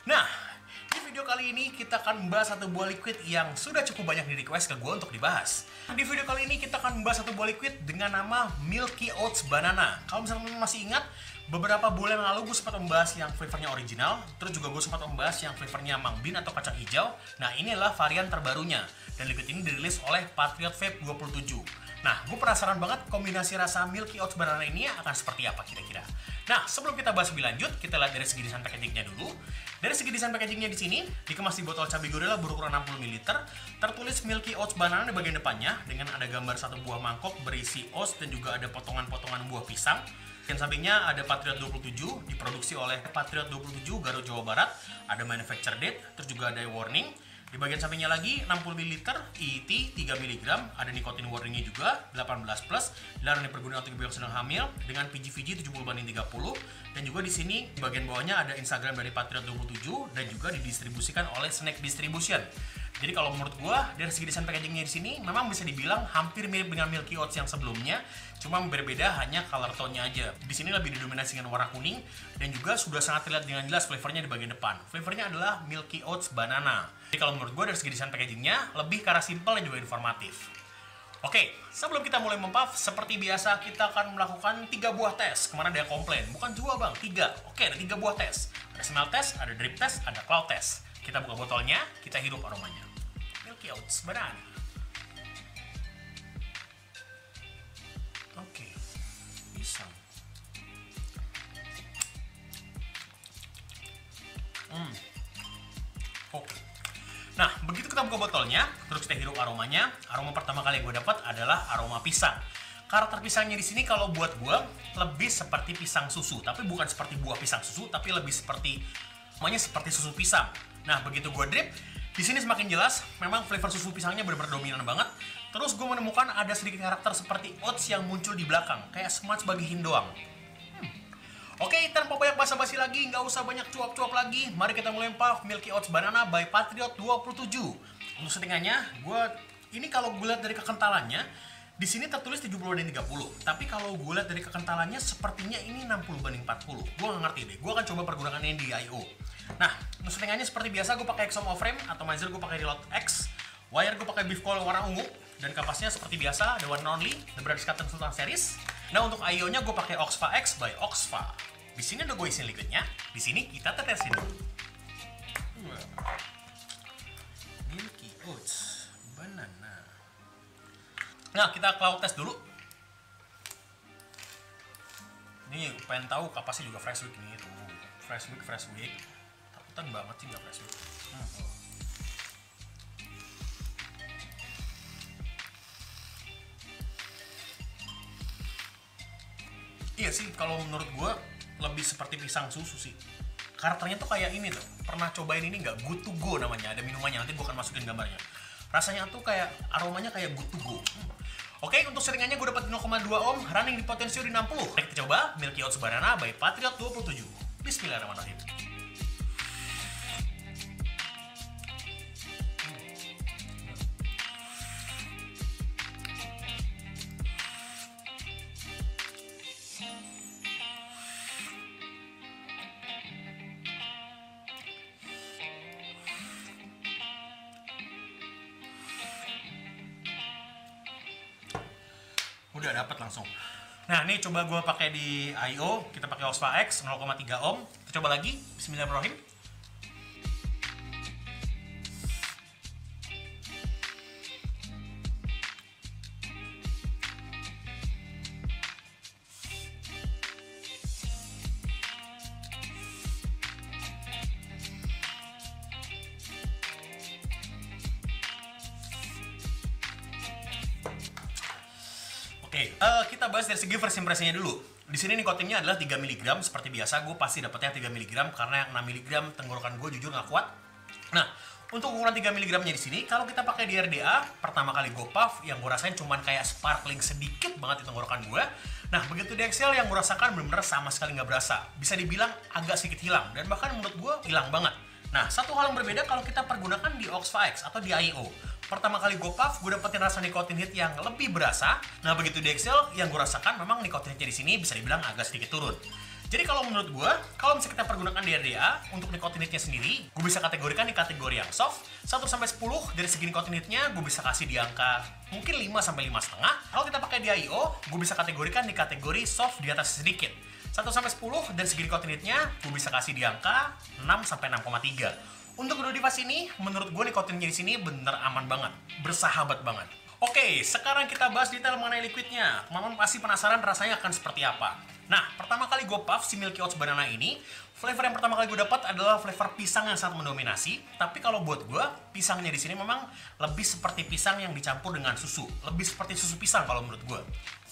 Nah, di video kali ini kita akan membahas satu buah liquid yang sudah cukup banyak di request ke gue untuk dibahas. Di video kali ini kita akan membahas satu buah liquid dengan nama Milky Oats Banana. Kalau misalnya masih ingat, beberapa bulan lalu gue sempat membahas yang flavornya original, terus juga gue sempat membahas yang flavornya Mang Bean atau kacang hijau. Nah, ini adalah varian terbarunya, dan liquid ini dirilis oleh Patriot Vape 27. Nah, gue penasaran banget kombinasi rasa Milky Oats Banana ini akan seperti apa kira-kira. Nah, sebelum kita bahas lebih lanjut, kita lihat dari segi desain packagingnya dulu. Dari segi desain packagingnya di sini, dikemas di botol cabai gorilla berukuran 60 ml, tertulis Milky Oats Banana di bagian depannya, dengan ada gambar satu buah mangkok berisi oats dan juga ada potongan-potongan buah pisang. Dan sampingnya ada Patriot 27, diproduksi oleh Patriot 27 Garut, Jawa Barat. Ada manufacture date, terus juga ada warning. Di bagian sampingnya lagi 60 ml, EET 3 mg, ada nikotin warningnya juga, 18+, dilarang dipergunakan untuk ibu yang sedang hamil, dengan PG/VG 70/30, dan juga di sini di bagian bawahnya ada Instagram dari Patriot 27, dan juga didistribusikan oleh Snack Distribution. Jadi kalau menurut gua, dari segi desain packagingnya di sini memang bisa dibilang hampir mirip dengan Milky Oats yang sebelumnya, cuma berbeda hanya color tone-nya aja. Di sini lebih didominasi dengan warna kuning, dan juga sudah sangat terlihat dengan jelas flavornya di bagian depan. Flavornya adalah Milky Oats Banana. Jadi kalau menurut gua dari segi desain packagingnya lebih ke arah simple dan juga informatif. Oke, sebelum kita mulai mempuff, seperti biasa kita akan melakukan 3 buah tes. Kemarin ada yang komplain, bukan 2 bang, 3. Oke, ada 3 buah tes. Ada smell test, ada drip test, ada cloud test. Kita buka botolnya, kita hirup aromanya. Milky Oats Banana. Oke, pisang. Oke. Nah, begitu kita buka botolnya, terus kita hirup aromanya. Aroma pertama kali yang gue dapat adalah aroma pisang. Karakter pisangnya di sini kalau buat gue lebih seperti pisang susu, tapi bukan seperti buah pisang susu, tapi lebih seperti namanya seperti susu pisang. Nah, begitu gue drip, di sini semakin jelas, memang flavor susu pisangnya benar-benar dominan banget. Terus gue menemukan ada sedikit karakter seperti oats yang muncul di belakang, kayak smudge bagian doang. Oke, tanpa banyak basa-basi lagi, nggak usah banyak cuap-cuap lagi, mari kita mulai puff Milky Oats Banana by Patriot 27. Untuk settingannya, ini kalau gue lihat dari kekentalannya, di sini tertulis 70/30, tapi kalau gue lihat dari kekentalannya sepertinya ini 60/40. Gue nggak ngerti deh, gue akan coba pergunakannya di I.O. Nah, untuk settingannya seperti biasa gue pakai Exomo frame, atomizer gue pakai Reload X, wire gue pakai beef coil warna ungu, dan kapasnya seperti biasa, the one and only, the Brothers Cotton Sultan series. Nah, untuk I.O.-nya gue pakai Oxfa X by Oxfa. Di sini udah gue isiin liquidnya, di sini kita tetesin dulu. Milky Oats Banana. Nah, kita cloud test dulu. Ini pengen tahu kapasnya juga fresh week nih, tuh. Fresh week. Takutan banget sih nggak fresh week. Iya sih, kalau menurut gue lebih seperti pisang susu sih. Karakternya tuh kayak ini tuh. Pernah cobain ini nggak? Good to go namanya. Ada minumannya, nanti gue akan masukin gambarnya. Rasanya tuh kayak, aromanya kayak good to go. Oke, untuk seringannya gue dapat 0,2 ohm, running di potensio di 60. Mari kita coba Milky Oats Banana by Patriot 27. Bismillahirrahmanirrahim. Udah dapat langsung. Nah, ini coba gue pakai di I.O. Kita pakai Oxfa X 0,3 ohm. Kita coba lagi. Bismillahirrahmanirrahim. Oke, kita bahas dari segi first impression-nya dulu. Di sini nikotinnya adalah 3 mg, seperti biasa gue pasti dapetnya 3 mg karena yang 6 mg tenggorokan gue jujur nggak kuat. Nah, untuk ukuran 3 mg-nya di sini, kalau kita pakai di RDA, pertama kali gue puff, yang gue rasain cuman kayak sparkling sedikit banget di tenggorokan gue. Nah, begitu di Excel yang gue rasakan bener-bener sama sekali nggak berasa. Bisa dibilang agak sedikit hilang, dan bahkan menurut gue hilang banget. Nah, satu hal yang berbeda kalau kita pergunakan di Oxfa X atau di I.O. Pertama kali gue puff, gue dapetin rasa nikotin hit yang lebih berasa. Nah, begitu di Excel, yang gue rasakan memang nikotin hitnya di sini bisa dibilang agak sedikit turun. Jadi kalau menurut gue, kalau misalnya kita pergunakan DRDA untuk nikotinitnya sendiri, gue bisa kategorikan di kategori yang soft. 1-10 dari segi nikotinitnya gue bisa kasih di angka mungkin 5-5,5. Kalau kita pakai DIO, gue bisa kategorikan di kategori soft di atas sedikit. 1-10 dari segi nikotinitnya gue bisa kasih di angka 6-6,3. Untuk kedua device ini, menurut gue nikotinnya di sini bener aman banget, bersahabat banget. Oke, sekarang kita bahas detail mengenai liquidnya. Teman-teman pasti penasaran rasanya akan seperti apa. Nah, pertama kali gue puff si Milky Oats Banana ini, flavor yang pertama kali gue dapat adalah flavor pisang yang sangat mendominasi. Tapi kalau buat gue, pisangnya di sini memang lebih seperti pisang yang dicampur dengan susu, lebih seperti susu pisang kalau menurut gue.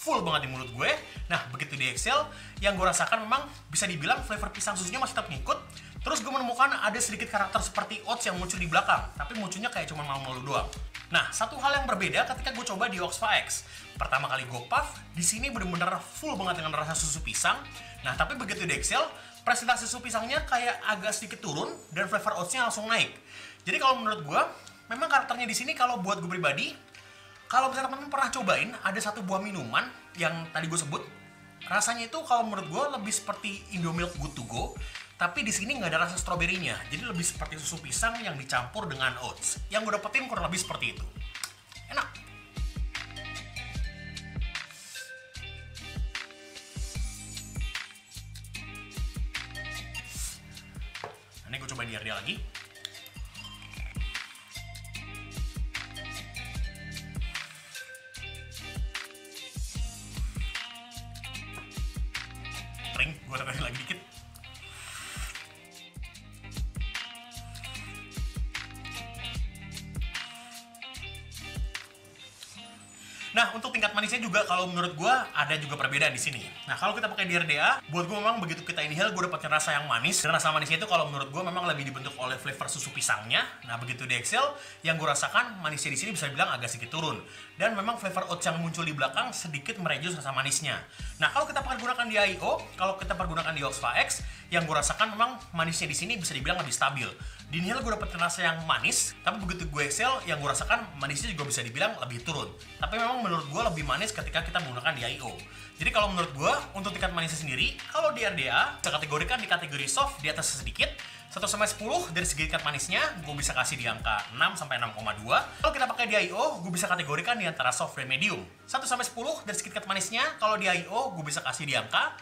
Full banget di mulut gue. Nah, begitu di Excel, yang gue rasakan memang bisa dibilang flavor pisang susunya masih tetap ngikut. Terus gue menemukan ada sedikit karakter seperti oats yang muncul di belakang, tapi munculnya kayak cuma malu-malu doang. Nah, satu hal yang berbeda ketika gue coba di Oxfa X. Pertama kali gue puff, di sini bener-bener full banget dengan rasa susu pisang. Nah, tapi begitu di Excel, presentasi susu pisangnya kayak agak sedikit turun dan flavor oatsnya langsung naik. Jadi kalau menurut gue, memang karakternya di sini kalau buat gue pribadi, kalau misalnya teman-teman pernah cobain, ada satu buah minuman yang tadi gue sebut, rasanya itu kalau menurut gue lebih seperti Indomilk Good to Go, tapi di sini nggak ada rasa stroberinya, jadi lebih seperti susu pisang yang dicampur dengan oats. Yang gue dapetin kurang lebih seperti itu. Enak. Ini gue cobain di RDA lagi. Kering, gue tambahin lagi dikit. Nah, untuk tingkat manisnya juga kalau menurut gue ada juga perbedaan di sini. Nah, kalau kita pakai DRDA, buat gue memang begitu kita inhale, gue dapetin rasa yang manis. Dan rasa manisnya itu kalau menurut gue memang lebih dibentuk oleh flavor susu pisangnya. Nah, begitu di Excel, yang gue rasakan manisnya di sini bisa dibilang agak sedikit turun. Dan memang flavor oats yang muncul di belakang sedikit mereduce rasa manisnya. Nah, kalau kita pergunakan di IO, kalau kita pergunakan di Oxfa X, yang gue rasakan memang manisnya di sini bisa dibilang lebih stabil. Di inhale gue dapetin rasa yang manis, tapi begitu gue Excel, yang gue rasakan manisnya juga bisa dibilang lebih turun. Tapi memang menurut gue lebih manis ketika kita menggunakan di IO. Jadi kalau menurut gue, untuk tingkat manisnya sendiri, kalau di RDA, kita kategorikan di kategori soft di atas sedikit. 1-10 dari segi tingkat manisnya, gue bisa kasih di angka 6-6,2. Kalau kita pakai di IO, gue bisa kategorikan di antara soft dan medium. 1-10 dari segi tingkat manisnya, kalau di IO, gue bisa kasih di angka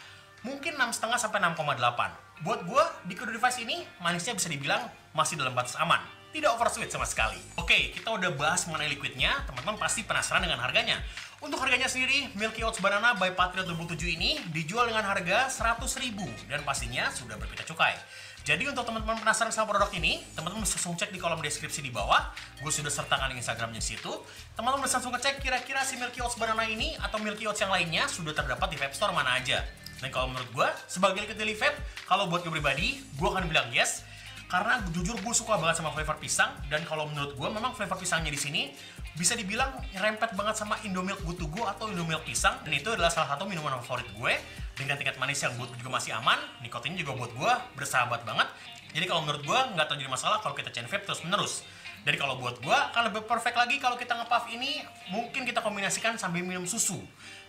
mungkin 6,5-6,8. Buat gue, di kedua device ini, manisnya bisa dibilang masih dalam batas aman. Tidak oversweet sama sekali. Oke, kita udah bahas mengenai liquidnya, teman-teman pasti penasaran dengan harganya. Untuk harganya sendiri, Milky Oats Banana by Patriot 27 ini dijual dengan harga 100.000 dan pastinya sudah berpita cukai. Jadi untuk teman-teman penasaran sama produk ini, teman-teman bisa langsung cek di kolom deskripsi di bawah. Gue sudah sertakan Instagramnya di situ. Teman-teman bisa langsung ngecek kira-kira si Milky Oats Banana ini atau Milky Oats yang lainnya sudah terdapat di vape store mana aja. Dan kalau menurut gue, sebagai liquid daily vape, kalau buat gue pribadi, gue akan bilang yes. Karena jujur gue suka banget sama flavor pisang, dan kalau menurut gue memang flavor pisangnya di sini bisa dibilang rempet banget sama Indomilk Good to Go atau Indomilk pisang, dan itu adalah salah satu minuman favorit gue dengan tingkat manis yang buat juga masih aman, nikotinnya juga buat gue bersahabat banget. Jadi kalau menurut gue nggak terjadi masalah kalau kita chain vape terus menerus. Jadi kalau buat gue akan lebih perfect lagi kalau kita nge-puff ini mungkin kita kombinasikan sambil minum susu.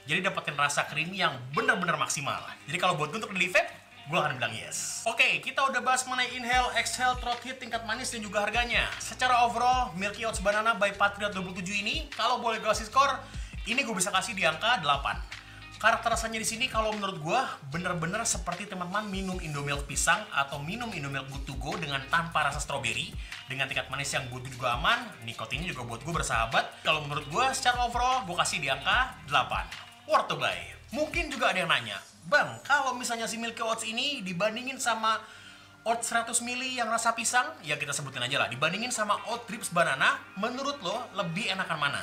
Jadi dapetin rasa creamy yang bener-bener maksimal. Jadi kalau buat gue untuk daily vape, gue akan bilang yes. Oke, kita udah bahas mengenai inhale, exhale, throat hit, tingkat manis, dan juga harganya. Secara overall, Milky Oats Banana by Patriot 27 ini, kalau boleh gue kasih skor, ini gue bisa kasih di angka 8. Karakter rasanya di sini kalau menurut gue bener-bener seperti teman-teman minum Indomilk pisang atau minum Indomilk Good to Go dengan tanpa rasa stroberi, dengan tingkat manis yang buat juga aman, nikotinnya juga buat gue bersahabat. Kalau menurut gue secara overall gue kasih di angka 8. Worth to buy. Mungkin juga ada yang nanya, Bang, kalau misalnya si Milky Oats ini dibandingin sama Oats 100 ml yang rasa pisang, ya kita sebutin aja lah, dibandingin sama Oat Drips Banana, menurut lo lebih enakan mana?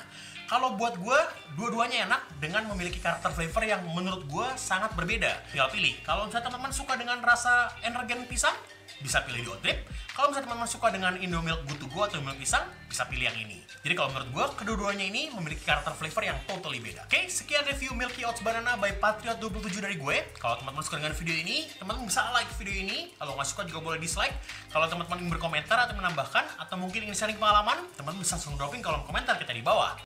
Kalau buat gue, dua-duanya enak dengan memiliki karakter flavor yang menurut gue sangat berbeda. Tinggal pilih. Kalau misalnya teman-teman suka dengan rasa energen pisang, bisa pilih di Oat Drip. Kalau misalnya teman-teman suka dengan Indomilk Good to Go atau Indomilk pisang, bisa pilih yang ini. Jadi kalau menurut gue, kedua-duanya ini memiliki karakter flavor yang totally beda. Oke, sekian review Milky Oats Banana by Patriot 27 dari gue. Kalau teman-teman suka dengan video ini, teman-teman bisa like video ini. Kalau nggak suka juga boleh dislike. Kalau teman-teman ingin berkomentar atau menambahkan, atau mungkin ingin sharing pengalaman, teman-teman bisa langsung dropping kolom komentar kita di bawah.